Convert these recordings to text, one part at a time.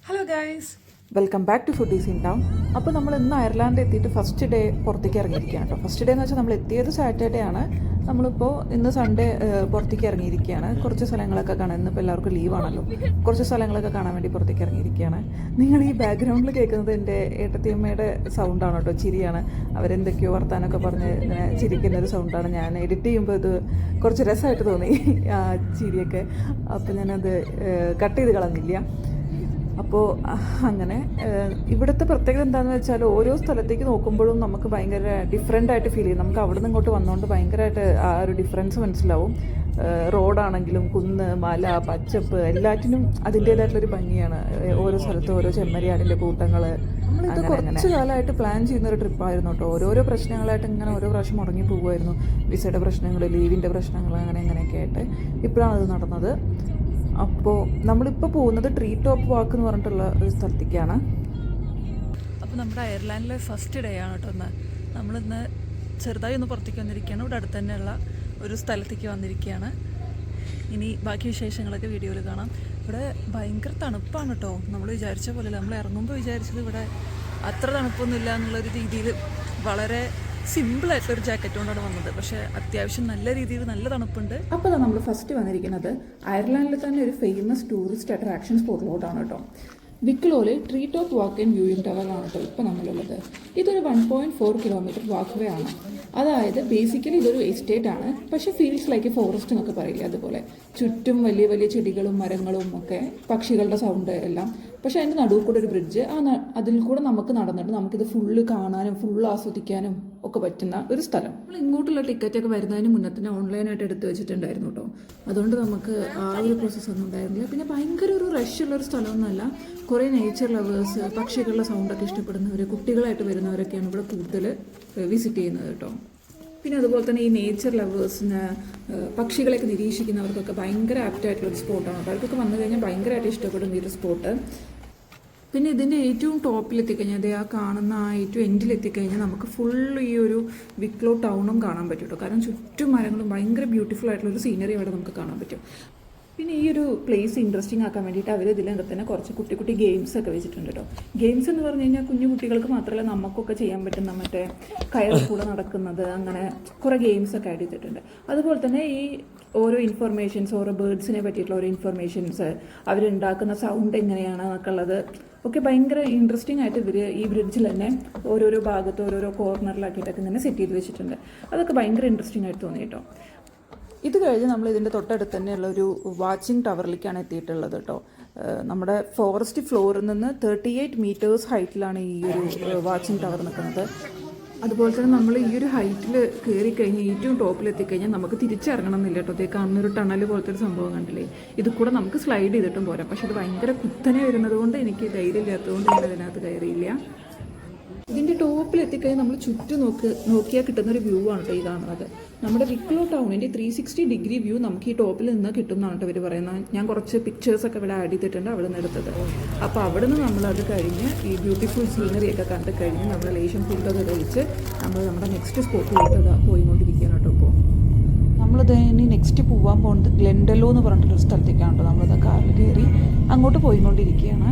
Hello guys, welcome back to foodies in town. അപ്പോൾ നമ്മൾ ഇന്ന് അയർലാൻഡ് എത്തിയിട്ട് ഫസ്റ്റ് ഡേ പുറത്തേക്ക് ഇറങ്ങിയിരിക്കുകയാണ് കേട്ടോ. ഫസ്റ്റ് ഡേ എന്ന് വെച്ചാൽ നമ്മൾ എത്തിയത് സാറ്റർഡേ ആണ്. നമ്മളിപ്പോൾ ഇന്ന് സൺഡേ പുറത്തേക്ക് ഇറങ്ങിയിരിക്കുകയാണ്. കുറച്ച് സ്ഥലങ്ങളൊക്കെ കാണാൻ, ഇന്നിപ്പോൾ എല്ലാവർക്കും ലീവാണല്ലോ, കുറച്ച് സ്ഥലങ്ങളൊക്കെ കാണാൻ വേണ്ടി പുറത്തേക്ക് ഇറങ്ങിയിരിക്കുകയാണ്. നിങ്ങൾ ഈ ബാക്ക്ഗ്രൗണ്ടിൽ കേൾക്കുന്നത് എൻ്റെ ഏട്ടത്തിയമ്മയുടെ സൗണ്ടാണ് കേട്ടോ, ചിരിയാണ്. അവരെന്തൊക്കെയോ വർത്താനൊക്കെ പറഞ്ഞ് ഇങ്ങനെ ചിരിക്കുന്നൊരു സൗണ്ടാണ്. ഞാൻ എഡിറ്റ് ചെയ്യുമ്പോൾ ഇത് കുറച്ച് രസമായിട്ട് തോന്നി ആ ചിരിയൊക്കെ. അപ്പോൾ ഞാനത് കട്ട് ചെയ്ത് കളഞ്ഞില്ല. അപ്പോൾ അങ്ങനെ ഇവിടുത്തെ പ്രത്യേകത എന്താണെന്ന് വെച്ചാൽ ഓരോ സ്ഥലത്തേക്ക് നോക്കുമ്പോഴും നമുക്ക് ഭയങ്കര ഡിഫറെൻ്റ് ആയിട്ട് ഫീൽ ചെയ്യും. നമുക്ക് അവിടെ നിന്ന് ഇങ്ങോട്ട് വന്നുകൊണ്ട് ഭയങ്കരമായിട്ട് ആ ഒരു ഡിഫറൻസ് മനസ്സിലാവും. റോഡാണെങ്കിലും കുന്ന്, മല, പച്ചപ്പ് എല്ലാറ്റിനും അതിൻ്റേതായിട്ടുള്ളൊരു ഭംഗിയാണ്. ഓരോ സ്ഥലത്തും ഓരോ ചെമ്മരിയാടിൻ്റെ കൂട്ടങ്ങൾ. നമ്മളിത് കുറച്ച് കാലമായിട്ട് പ്ലാൻ ചെയ്യുന്നൊരു ട്രിപ്പായിരുന്നു കേട്ടോ. ഓരോരോ പ്രശ്നങ്ങളായിട്ട് ഇങ്ങനെ ഓരോ പ്രാവശ്യം മുടങ്ങി പോകുമായിരുന്നു. വിസയുടെ പ്രശ്നങ്ങൾ, ലീവിൻ്റെ പ്രശ്നങ്ങൾ, അങ്ങനെയൊക്കെ ആയിട്ട് ഇപ്പോഴാണ് അത് നടന്നത്. അപ്പോൾ നമ്മളിപ്പോൾ പോകുന്നത് ട്രീ ടോപ്പ് വാക്ക് എന്ന് പറഞ്ഞിട്ടുള്ള ഒരു സ്ഥലത്തേക്കാണ്. അപ്പോൾ നമ്മുടെ അയർലാൻഡിലെ ഫസ്റ്റ് ഡേ ആണ് കേട്ടോ ഇന്ന്. നമ്മളിന്ന് ചെറുതായി ഒന്ന് പുറത്തേക്ക് വന്നിരിക്കുകയാണ്. ഇവിടെ അടുത്ത് തന്നെയുള്ള ഒരു സ്ഥലത്തേക്ക് വന്നിരിക്കുകയാണ്. ഇനി ബാക്കി വിശേഷങ്ങളൊക്കെ വീഡിയോയിൽ കാണാം. ഇവിടെ ഭയങ്കര തണുപ്പാണ് കേട്ടോ. നമ്മൾ വിചാരിച്ച പോലെ, നമ്മൾ ഇറങ്ങുമ്പോൾ വിചാരിച്ചത് ഇവിടെ അത്ര തണുപ്പൊന്നുമില്ല എന്നുള്ളൊരു രീതിയിൽ വളരെ സിമ്പിളായിട്ടൊരു ജാക്കറ്റ് കൊണ്ടാണ് വന്നത്. പക്ഷേ അത്യാവശ്യം നല്ല രീതിയിൽ നല്ല തണുപ്പുണ്ട്. അപ്പോൾ നമ്മൾ ഫസ്റ്റ് വന്നിരിക്കുന്നത് അയർലാൻഡിൽ തന്നെ ഒരു ഫേമസ് ടൂറിസ്റ്റ് അട്രാക്ഷൻ സ്പോട്ടിലോട്ടാണ് കേട്ടോ. വിക്ലോയിലെ tree top walk and viewing ടവറാണ് കേട്ടോ ഇപ്പോൾ നമ്മളുള്ളത്. ഇതൊരു 1.4 കിലോമീറ്റർ വാക്ക് വേ ആണ്. അതായത് ബേസിക്കലി ഇതൊരു എസ്റ്റേറ്റ് ആണ്, പക്ഷേ ഫീൽസ് ലൈക്ക് ഫോറസ്റ്റ് എന്നൊക്കെ പറയില്ല, അതുപോലെ ചുറ്റും വലിയ വലിയ ചെടികളും മരങ്ങളും ഒക്കെ, പക്ഷികളുടെ സൗണ്ട് എല്ലാം. പക്ഷേ അതിൻ്റെ നടുവിൽ കൂടെ ഒരു ബ്രിഡ്ജ്, അതിൽ കൂടെ നമുക്ക് നടന്നിട്ട് നമുക്കിത് ഫുള്ള് കാണാനും ഫുള്ള് ആസ്വദിക്കാനും ഒക്കെ പറ്റുന്ന ഒരു സ്ഥലം. നമ്മൾ ഇങ്ങോട്ടുള്ള ടിക്കറ്റൊക്കെ വരുന്നതിന് മുന്നേ തന്നെ ഓൺലൈനായിട്ട് എടുത്ത് വെച്ചിട്ടുണ്ടായിരുന്നു കേട്ടോ. അതുകൊണ്ട് നമുക്ക് ആ ഒരു പ്രോസസ്സൊന്നും ഉണ്ടായിരുന്നില്ല. പിന്നെ ഭയങ്കര ഒരു റഷുള്ളൊരു സ്ഥലമൊന്നുമല്ല. കുറേ നേച്ചർ ലവേഴ്സ്, പക്ഷികളുടെ സൗണ്ടൊക്കെ ഇഷ്ടപ്പെടുന്നവർ, കുട്ടികളായിട്ട് വരുന്നവരൊക്കെയാണ് ഇവിടെ കൂടുതൽ വിസിറ്റ് ചെയ്യുന്നത് കേട്ടോ. പിന്നെ അതുപോലെ തന്നെ ഈ നേച്ചർ ലവേഴ്സിന്, പക്ഷികളെയൊക്കെ നിരീക്ഷിക്കുന്നവർക്കൊക്കെ ഭയങ്കര ആപ്റ്റായിട്ടുള്ളൊരു സ്പോട്ടാണ് കേട്ടോ. അവർക്കൊക്കെ വന്നു കഴിഞ്ഞാൽ ഭയങ്കരമായിട്ട് ഇഷ്ടപ്പെടും ഈ ഒരു സ്പോട്ട്. പിന്നെ ഇതിൻ്റെ ഏറ്റവും ടോപ്പിലെത്തിക്കഴിഞ്ഞാൽ, അതേ ആ കാണുന്ന ആ ഏറ്റവും എൻഡിലെത്തിക്കഴിഞ്ഞാൽ നമുക്ക് ഫുൾ ഈ ഒരു വിക്ലോ ടൗണും കാണാൻ പറ്റും കേട്ടോ. കാരണം ചുറ്റും മരങ്ങളും ഭയങ്കര ബ്യൂട്ടിഫുൾ ആയിട്ടുള്ളൊരു സീനറി അവിടെ നമുക്ക് കാണാൻ പറ്റും. പിന്നെ ഈ ഒരു പ്ലേസ് ഇൻട്രസ്റ്റിംഗ് ആക്കാൻ വേണ്ടിയിട്ട് അവർ ഇതിലൊക്കെ തന്നെ കുറച്ച് കുട്ടി കുട്ടി ഗെയിംസ് ഒക്കെ വെച്ചിട്ടുണ്ട് കേട്ടോ. ഗെയിംസ് എന്ന് പറഞ്ഞു കഴിഞ്ഞാൽ കുഞ്ഞു കുട്ടികൾക്ക് മാത്രമല്ല നമുക്കൊക്കെ ചെയ്യാൻ പറ്റുന്ന, മറ്റേ കയറിൽ കൂടെ നടക്കുന്നത്, അങ്ങനെ കുറേ ഗെയിംസ് ഒക്കെ ആഡ് ചെയ്തിട്ടുണ്ട്. അതുപോലെ തന്നെ ഈ ഓരോ ഇൻഫർമേഷൻസ്, ഓരോ ബേർഡ്സിനെ പറ്റിയിട്ടുള്ള ഓരോ ഇൻഫർമേഷൻസ്, അവരുണ്ടാക്കുന്ന സൗണ്ട് എങ്ങനെയാണ് എന്നൊക്കെ ഉള്ളത് ഒക്കെ ഭയങ്കര ഇൻട്രസ്റ്റിംഗ് ആയിട്ട് ഇവർ ഈ ബ്രിഡ്ജിൽ തന്നെ ഓരോരോ ഭാഗത്ത് ഓരോരോ കോർണറിലാക്കിയിട്ടൊക്കെ ഇങ്ങനെ സെറ്റ് ചെയ്ത് വെച്ചിട്ടുണ്ട്. അതൊക്കെ ഭയങ്കര ഇൻട്രസ്റ്റിംഗ് ആയിട്ട് തോന്നി കേട്ടോ. ഇത് കഴിഞ്ഞ് നമ്മൾ ഇതിൻ്റെ തൊട്ടടുത്ത് തന്നെയുള്ള ഒരു വാച്ചിങ് ടവറിലേക്കാണ് എത്തിയിട്ടുള്ളത് കേട്ടോ. നമ്മുടെ ഫോറസ്റ്റ് ഫ്ലോറിൽ നിന്ന് 38 മീറ്റേഴ്സ് ഹൈറ്റിലാണ് ഈ ഒരു വാച്ചിങ് ടവർ നിൽക്കുന്നത്. അതുപോലെ തന്നെ നമ്മൾ ഈ ഒരു ഹൈറ്റിൽ കയറിക്കഴിഞ്ഞാൽ ഏറ്റവും ടോപ്പിലെത്തിക്കഴിഞ്ഞാൽ നമുക്ക് തിരിച്ചിറങ്ങണം എന്നില്ല കേട്ടോ. അതേ കാണുന്നൊരു ടണൽ പോലത്തെ ഒരു സംഭവം കണ്ടില്ലേ, ഇത് കൂടെ നമുക്ക് സ്ലൈഡ് ചെയ്തിട്ടും പോരാം. പക്ഷെ ഇത് ഭയങ്കര കുത്തനെ വരുന്നത് കൊണ്ട് എനിക്ക് ധൈര്യമില്ലാത്തതുകൊണ്ട് ഞാൻ അതിനകത്ത് കയറിയില്ല. ഇതിൻ്റെ ടോപ്പിൽ എത്തിക്കഴിഞ്ഞാൽ നമ്മൾ ചുറ്റും നോക്കിയാൽ കിട്ടുന്നൊരു വ്യൂ ആണ് കേട്ടോ ഈ കാണുന്നത്. നമ്മുടെ വിക്ലോ ടൗണിൻ്റെ 360 ഡിഗ്രി വ്യൂ നമുക്ക് ഈ ടോപ്പിൽ നിന്ന് കിട്ടും എന്നാണ് കേട്ടോ ഇവർ പറയുന്നത്. ഞാൻ കുറച്ച് പിക്ചേഴ്സൊക്കെ ഇവിടെ ആഡ് ചെയ്തിട്ടുണ്ട് അവിടെ നിന്ന് എടുത്തത്. അപ്പോൾ അവിടെ നിന്ന് നമ്മളത് കഴിഞ്ഞ് ഈ ബ്യൂട്ടിഫുൾ സീനറിയൊക്കെ കണ്ട് കഴിഞ്ഞ് നമ്മൾ ലേശം ഫുഡൊക്കെ കഴിച്ച് നമ്മൾ നമ്മുടെ നെക്സ്റ്റ് സ്പോട്ടിലോട്ട് പോയിക്കൊണ്ടിരിക്കുകയാണ് കേട്ടോ. ഇപ്പോൾ നമ്മളിത് ഇനി നെക്സ്റ്റ് പോകാൻ പോകുന്നത് ഗ്ലെൻഡലോ എന്ന് പറഞ്ഞിട്ടൊരു സ്ഥലത്തേക്കാണ് കേട്ടോ. നമ്മളത് കാറിൽ കയറി അങ്ങോട്ട് പോയിക്കൊണ്ടിരിക്കുകയാണ്.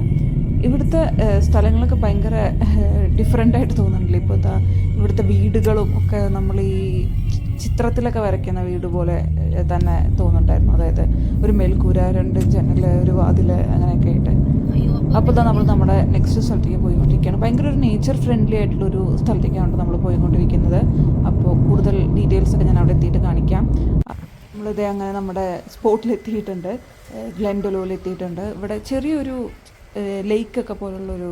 ഇവിടുത്തെ സ്ഥലങ്ങളൊക്കെ ഭയങ്കര ഡിഫറെൻ്റ് ആയിട്ട് തോന്നുന്നുണ്ടല്ലോ. ഇപ്പോൾ ഇവിടുത്തെ വീടുകളും ഒക്കെ നമ്മൾ ഈ ചിത്രത്തിലൊക്കെ വരയ്ക്കുന്ന വീട് പോലെ തന്നെ തോന്നുന്നുണ്ടായിരുന്നു. അതായത് ഒരു മേൽക്കൂര, 2 ജനൽ, ഒരു വാതിൽ, അങ്ങനെയൊക്കെ ആയിട്ട്. അപ്പോൾ നമ്മൾ നമ്മുടെ നെക്സ്റ്റ് സ്ഥലത്തേക്ക് പോയിക്കൊണ്ടിരിക്കുകയാണ്. ഭയങ്കര ഒരു നേച്ചർ ഫ്രണ്ട്ലി ആയിട്ടുള്ളൊരു സ്ഥലത്തേക്കാണ് നമ്മൾ പോയിക്കൊണ്ടിരിക്കുന്നത്. അപ്പോൾ കൂടുതൽ ഡീറ്റെയിൽസൊക്കെ ഞാൻ അവിടെ എത്തിയിട്ട് കാണിക്കാം. നമ്മളിതേ അങ്ങനെ നമ്മുടെ സ്പോട്ടിലെത്തിയിട്ടുണ്ട്, ഗ്ലെൻഡലോയിലെത്തിയിട്ടുണ്ട്. ഇവിടെ ചെറിയൊരു ലേക്കൊക്കെ പോലുള്ളൊരു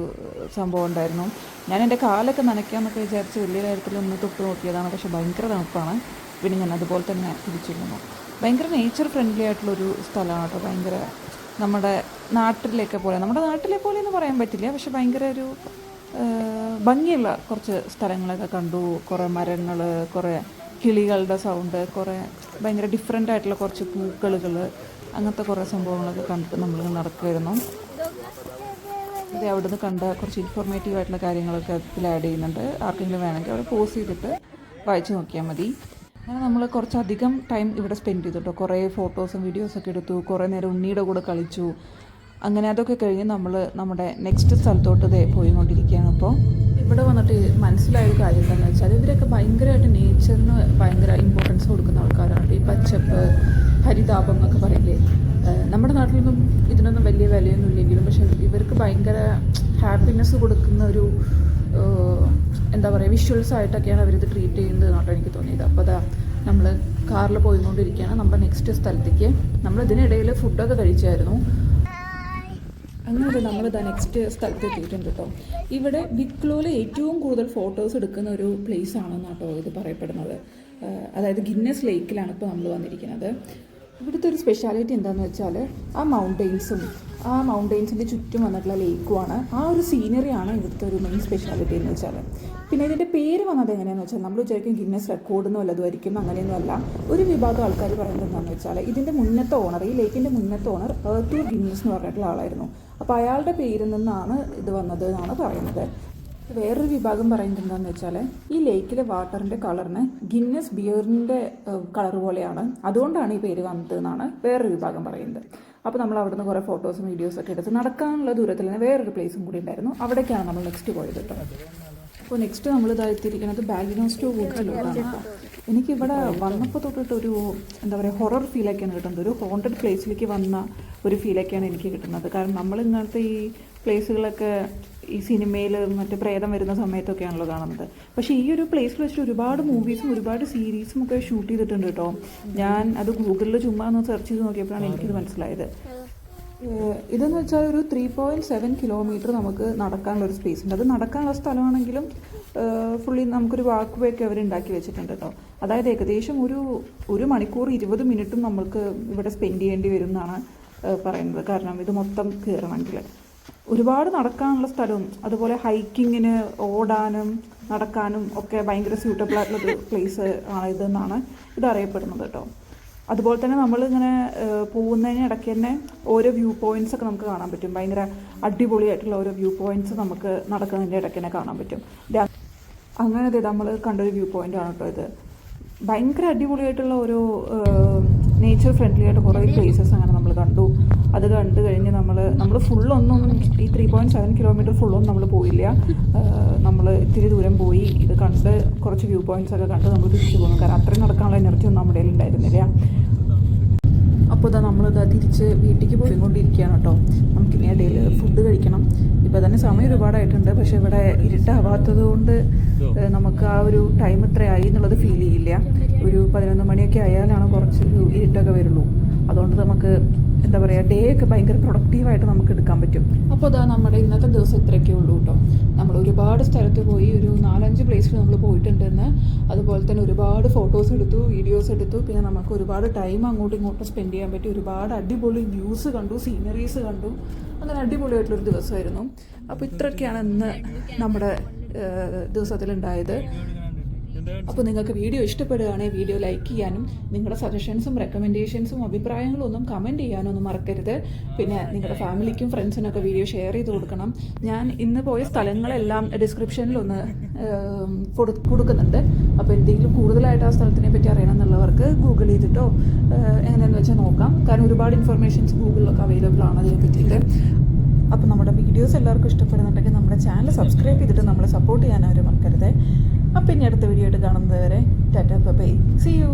സംഭവം ഉണ്ടായിരുന്നു. ഞാൻ എൻ്റെ കാലൊക്കെ നനയ്ക്കാമെന്നൊക്കെ വിചാരിച്ച് വലിയ കാര്യത്തിലൊന്ന് തൊട്ട് നോക്കിയതാണ്. പക്ഷേ ഭയങ്കര തണുപ്പാണ്. പിന്നെ ഞാൻ അതുപോലെ തന്നെ തിരിച്ചിരുന്നു. ഭയങ്കര നേച്ചർ ഫ്രണ്ട്ലി ആയിട്ടുള്ളൊരു സ്ഥലമാണ് കേട്ടോ. ഭയങ്കര നമ്മുടെ നാട്ടിലെ പോലെ എന്ന് പറയാൻ പറ്റില്ല, പക്ഷെ ഭയങ്കര ഒരു ഭംഗിയുള്ള കുറച്ച് സ്ഥലങ്ങളൊക്കെ കണ്ടു. കുറേ മരങ്ങൾ, കുറേ കിളികളുടെ സൗണ്ട്, കുറേ ഭയങ്കര ഡിഫറെൻ്റ് ആയിട്ടുള്ള കുറച്ച് പൂക്കളുകൾ, അങ്ങനത്തെ കുറേ സംഭവങ്ങളൊക്കെ കണ്ടിട്ട് നമ്മൾ നടക്കുമായിരുന്നു. ഇത് അവിടെ നിന്ന് കണ്ട കുറച്ച് ഇൻഫോർമേറ്റീവ് ആയിട്ടുള്ള കാര്യങ്ങളൊക്കെ അതിൽ ആഡ് ചെയ്യുന്നുണ്ട്. ആർക്കെങ്കിലും വേണമെങ്കിൽ അവിടെ പോസ് ചെയ്തിട്ട് വായിച്ച് നോക്കിയാൽ മതി. അങ്ങനെ നമ്മൾ കുറച്ചധികം ടൈം ഇവിടെ സ്പെൻഡ് ചെയ്തു കേട്ടോ. കുറേ ഫോട്ടോസും വീഡിയോസൊക്കെ എടുത്തു, കുറേ നേരം ഉണ്ണിയുടെ കൂടെ കളിച്ചു. അങ്ങനെ അതൊക്കെ കഴിഞ്ഞ് നമ്മൾ നമ്മുടെ നെക്സ്റ്റ് സ്ഥലത്തോട്ട് പോയിക്കൊണ്ടിരിക്കുകയാണ്. അപ്പോൾ ഇവിടെ വന്നിട്ട് മനസ്സിലായൊരു കാര്യം എന്താണെന്ന് വെച്ചാൽ ഇവരൊക്കെ ഭയങ്കരമായിട്ട് നേച്ചറിന് ഭയങ്കര ഇമ്പോർട്ടൻസ് കൊടുക്കുന്ന ആൾക്കാരാണ്. ഈ പച്ചപ്പ്, ഹരിതാപം എന്നൊക്കെ പറയില്ലേ. നമ്മുടെ നാട്ടിലൊന്നും ഇതിനൊന്നും വലിയ വിലയൊന്നും ഇല്ലെങ്കിലും പക്ഷെ ഇവർക്ക് ഭയങ്കര ഹാപ്പിനെസ് കൊടുക്കുന്ന ഒരു എന്താ പറയുക വിഷ്വൽസ് ആയിട്ടൊക്കെയാണ് അവരിത് ട്രീറ്റ് ചെയ്യുന്നത് എന്നാട്ടോ എനിക്ക് തോന്നിയത്. അപ്പോൾ അതാ നമ്മൾ കാറിൽ പോയിക്കൊണ്ടിരിക്കുകയാണ് നമ്മുടെ നെക്സ്റ്റ് സ്ഥലത്തേക്ക്. നമ്മൾ ഇതിനിടയിൽ ഫുഡൊക്കെ കഴിച്ചായിരുന്നു. അങ്ങനെ നമ്മളിതാ നെക്സ്റ്റ് സ്ഥലത്ത് എത്തിയിട്ടുണ്ട് കേട്ടോ. ഇവിടെ വിക്ലോയിൽ ഏറ്റവും കൂടുതൽ ഫോട്ടോസ് എടുക്കുന്ന ഒരു പ്ലേസ് ആണെന്നാട്ടോ ഇത് പറയപ്പെടുന്നത്. അതായത് ഗിന്നസ് ലേക്കിലാണ് ഇപ്പോൾ നമ്മൾ വന്നിരിക്കുന്നത്. ഇവിടുത്തെ ഒരു സ്പെഷ്യാലിറ്റി എന്താണെന്ന് വെച്ചാൽ ആ മൗണ്ടെയ്ൻസിൻ്റെ ചുറ്റും വന്നിട്ടുള്ള ലേക്കുമാണ്. ആ ഒരു സീനറിയാണ് ഇവിടുത്തെ ഒരു മെയിൻ സ്പെഷ്യാലിറ്റി എന്ന് വെച്ചാൽ. പിന്നെ ഇതിൻ്റെ പേര് വന്നത് എങ്ങനെയാണെന്ന് വെച്ചാൽ നമ്മൾ വിചാരിക്കും ഗിന്നസ് റെക്കോർഡെന്നോ വല്ലതുമായിരിക്കും. അങ്ങനെയൊന്നും അല്ല. ഒരു വിഭാഗം ആൾക്കാർ പറയുന്നത് എന്താണെന്ന് വെച്ചാൽ ഇതിൻ്റെ മുന്നത്തെ ഓണർ, ഈ ലേക്കിൻ്റെ മുന്നത്തെ ഓണർ ആർതൂർ ഗിന്നസ് എന്ന് പറഞ്ഞിട്ടുള്ള ആളായിരുന്നു. അപ്പോൾ അയാളുടെ പേരിൽ നിന്നാണ് ഇത് വന്നത് എന്നാണ് പറയുന്നത്. വേറൊരു വിഭാഗം പറയുന്നത് എന്താണെന്ന് വെച്ചാൽ ഈ ലേക്കിലെ വാട്ടറിൻ്റെ കളറിന് ഗിന്നസ് ബിയറിൻ്റെ കളർ പോലെയാണ്, അതുകൊണ്ടാണ് ഈ പേര് വന്നത് എന്നാണ് വേറൊരു വിഭാഗം പറയുന്നത്. അപ്പോൾ നമ്മൾ അവിടുന്ന് കുറേ ഫോട്ടോസും വീഡിയോസൊക്കെ എടുത്ത് നടക്കാനുള്ള ദൂരത്തിൽ തന്നെ വേറൊരു പ്ലേസും കൂടി ഉണ്ടായിരുന്നു. അവിടേക്കാണ് നമ്മൾ നെക്സ്റ്റ് പോയത് കേട്ടോ. അപ്പോൾ നെക്സ്റ്റ് നമ്മൾ ഇതായിരിക്കുന്നത് ബാലിനോസ് ടു വൂഡ്സിലോട്ടാണ്. എനിക്കിവിടെ വന്നപ്പോൾ തൊട്ടിട്ട് ഒരു എന്താ പറയുക ഹൊറർ ഫീലൊക്കെയാണ് കിട്ടുന്നത്. ഒരു ഹോണ്ടഡ് പ്ലേസിലേക്ക് വന്ന ഒരു ഫീലൊക്കെയാണ് എനിക്ക് കിട്ടുന്നത്. കാരണം നമ്മൾ ഇങ്ങനത്തെ ഈ പ്ലേസുകളൊക്കെ ഈ സിനിമയിൽ മറ്റേ പ്രേതം വരുന്ന സമയത്തൊക്കെയാണല്ലോ കാണുന്നത്. പക്ഷേ ഈ ഒരു പ്ലേസിൽ വെച്ചിട്ട് ഒരുപാട് മൂവീസും ഒരുപാട് സീരീസും ഒക്കെ ഷൂട്ട് ചെയ്തിട്ടുണ്ട് കേട്ടോ. ഞാൻ അത് ഗൂഗിളിൽ ചുമ്മാ ഒന്ന് സെർച്ച് ചെയ്ത് നോക്കിയപ്പോഴാണ് എനിക്കിത് മനസ്സിലായത്. ഇതെന്ന് വെച്ചാൽ ഒരു 3.7 കിലോമീറ്റർ നമുക്ക് നടക്കാനുള്ളൊരു സ്പേസ് ഉണ്ട്. അത് നടക്കാനുള്ള സ്ഥലമാണെങ്കിലും ഫുള്ളി നമുക്കൊരു വാക്ക് വേ ഒക്കെ അവർ ഉണ്ടാക്കി വെച്ചിട്ടുണ്ട് കേട്ടോ. അതായത് ഏകദേശം ഒരു മണിക്കൂർ 20 മിനിറ്റും നമുക്ക് ഇവിടെ സ്പെൻഡ് ചെയ്യേണ്ടി വരും എന്നാണ് പറയുന്നത്. കാരണം ഇത് മൊത്തം കയറണമെങ്കിൽ ഒരുപാട് നടക്കാനുള്ള സ്ഥലവും അതുപോലെ ഹൈക്കിങ്ങിന്, ഓടാനും നടക്കാനും ഒക്കെ ഭയങ്കര സ്യൂട്ടബിൾ ആയിട്ടുള്ളൊരു പ്ലേസ് ആണ് ഇതെന്നാണ് ഇതറിയപ്പെടുന്നത് കേട്ടോ. അതുപോലെ തന്നെ നമ്മളിങ്ങനെ പോകുന്നതിന് ഇടയ്ക്ക് തന്നെ ഓരോ വ്യൂ പോയിൻറ്റ്സ് ഒക്കെ നമുക്ക് കാണാൻ പറ്റും. ഭയങ്കര അടിപൊളിയായിട്ടുള്ള ഓരോ വ്യൂ പോയിൻറ്റ്സ് നമുക്ക് നടക്കുന്നതിൻ്റെ ഇടയ്ക്ക് തന്നെ കാണാൻ പറ്റും. അങ്ങനെ നമ്മൾ കണ്ടൊരു വ്യൂ പോയിൻ്റാണ് കേട്ടോ ഇത്. ഭയങ്കര അടിപൊളിയായിട്ടുള്ള ഓരോ നേച്ചർ ഫ്രണ്ട്ലി ആയിട്ട് കുറേ പ്ലേസസ് അങ്ങനെ നമ്മൾ കണ്ടു. അത് കണ്ടു കഴിഞ്ഞ് നമ്മൾ ഫുള്ളൊന്നും ഈ 3.7 കിലോമീറ്റർ ഫുള്ളൊന്നും നമ്മൾ പോയില്ല. നമ്മൾ ഇത്തിരി ദൂരം പോയി ഇത് കണ്ട് കുറച്ച് വ്യൂ പോയിൻറ്റ്സ് ഒക്കെ കണ്ട് നമ്മൾ തിരിച്ചു പോകുന്നു. കാരണം അത്രയും നടക്കാനുള്ള എനർജി ഒന്നും നമ്മുടെ കയ്യിൽ ഉണ്ടായിരുന്നില്ല. അപ്പോൾ നമ്മളിത് തിരിച്ച് വീട്ടിലേക്ക് പോയിക്കൊണ്ടിരിക്കുകയാണ് കേട്ടോ. നമുക്കിനി ഇടയിൽ ഫുഡ് കഴിക്കണം. ഇപ്പോൾ തന്നെ സമയം ഒരുപാടായിട്ടുണ്ട്. പക്ഷേ ഇവിടെ ഇരുട്ടാവാത്തത് കൊണ്ട് നമുക്ക് ആ ഒരു ടൈം ഇത്രയായി എന്നുള്ളത് ഫീൽ ചെയ്യില്ല. ഒരു 11 മണിയൊക്കെ ആയാലാണ് കുറച്ചൊരു ഇരുട്ടൊക്കെ വരുള്ളൂ. അതുകൊണ്ട് നമുക്ക് എന്താ പറയുക ഡേ ഒക്കെ ഭയങ്കര പ്രൊഡക്റ്റീവായിട്ട് നമുക്ക് എടുക്കാൻ പറ്റും. അപ്പോൾ നമ്മുടെ ഇന്നത്തെ ദിവസം ഇത്രയൊക്കെ ഉള്ളൂ കേട്ടോ. നമ്മൾ ഒരുപാട് സ്ഥലത്ത് പോയി, ഒരു 4-5 പ്ലേസിൽ നമ്മൾ പോയിട്ടുണ്ടെന്ന്. അതുപോലെ തന്നെ ഒരുപാട് ഫോട്ടോസ് എടുത്തു, വീഡിയോസ് എടുത്തു. പിന്നെ നമുക്ക് ഒരുപാട് ടൈം അങ്ങോട്ടും ഇങ്ങോട്ടും സ്പെൻഡ് ചെയ്യാൻ പറ്റി. ഒരുപാട് അടിപൊളി വ്യൂസ് കണ്ടു, സീനറീസ് കണ്ടു. അങ്ങനെ അടിപൊളിയായിട്ടുള്ളൊരു ദിവസമായിരുന്നു. അപ്പോൾ ഇത്രയൊക്കെയാണ് ഇന്ന് നമ്മുടെ ദിവസത്തിലുണ്ടായത്. അപ്പോൾ നിങ്ങൾക്ക് വീഡിയോ ഇഷ്ടപ്പെടുകയാണെങ്കിൽ വീഡിയോ ലൈക്ക് ചെയ്യാനും നിങ്ങളുടെ സജഷൻസും റെക്കമെൻഡേഷൻസും അഭിപ്രായങ്ങളും ഒന്നും കമൻറ്റ് ചെയ്യാനൊന്നും മറക്കരുത്. പിന്നെ നിങ്ങളുടെ ഫാമിലിക്കും ഫ്രണ്ട്സിനൊക്കെ വീഡിയോ ഷെയർ ചെയ്ത് കൊടുക്കണം. ഞാൻ ഇന്ന് പോയ സ്ഥലങ്ങളെല്ലാം ഡിസ്ക്രിപ്ഷനിലൊന്ന് കൊടുക്കുന്നുണ്ട്. അപ്പോൾ എന്തെങ്കിലും കൂടുതലായിട്ട് ആ സ്ഥലത്തിനെ പറ്റി അറിയണം എന്നുള്ളവർക്ക് ഗൂഗിൾ ചെയ്തിട്ടോ എങ്ങനെയാണെന്ന് വെച്ചാൽ നോക്കാം. കാരണം ഒരുപാട് ഇൻഫർമേഷൻസ് ഗൂഗിളിലൊക്കെ അവൈലബിൾ ആണ് അതിനെ പറ്റിയിട്ട്. അപ്പോൾ നമ്മുടെ വീഡിയോസ് എല്ലാവർക്കും ഇഷ്ടപ്പെടുന്നുണ്ടെങ്കിൽ നമ്മുടെ ചാനൽ സബ്സ്ക്രൈബ് ചെയ്തിട്ട് നമ്മളെ സപ്പോർട്ട് ചെയ്യാൻ ആരും മറക്കരുത്. അപ്പം ഇനി അടുത്ത വീഡിയോ ആയിട്ട് കാണുന്നത് വരെ ടാറ്റാ ബൈ, സീ യു.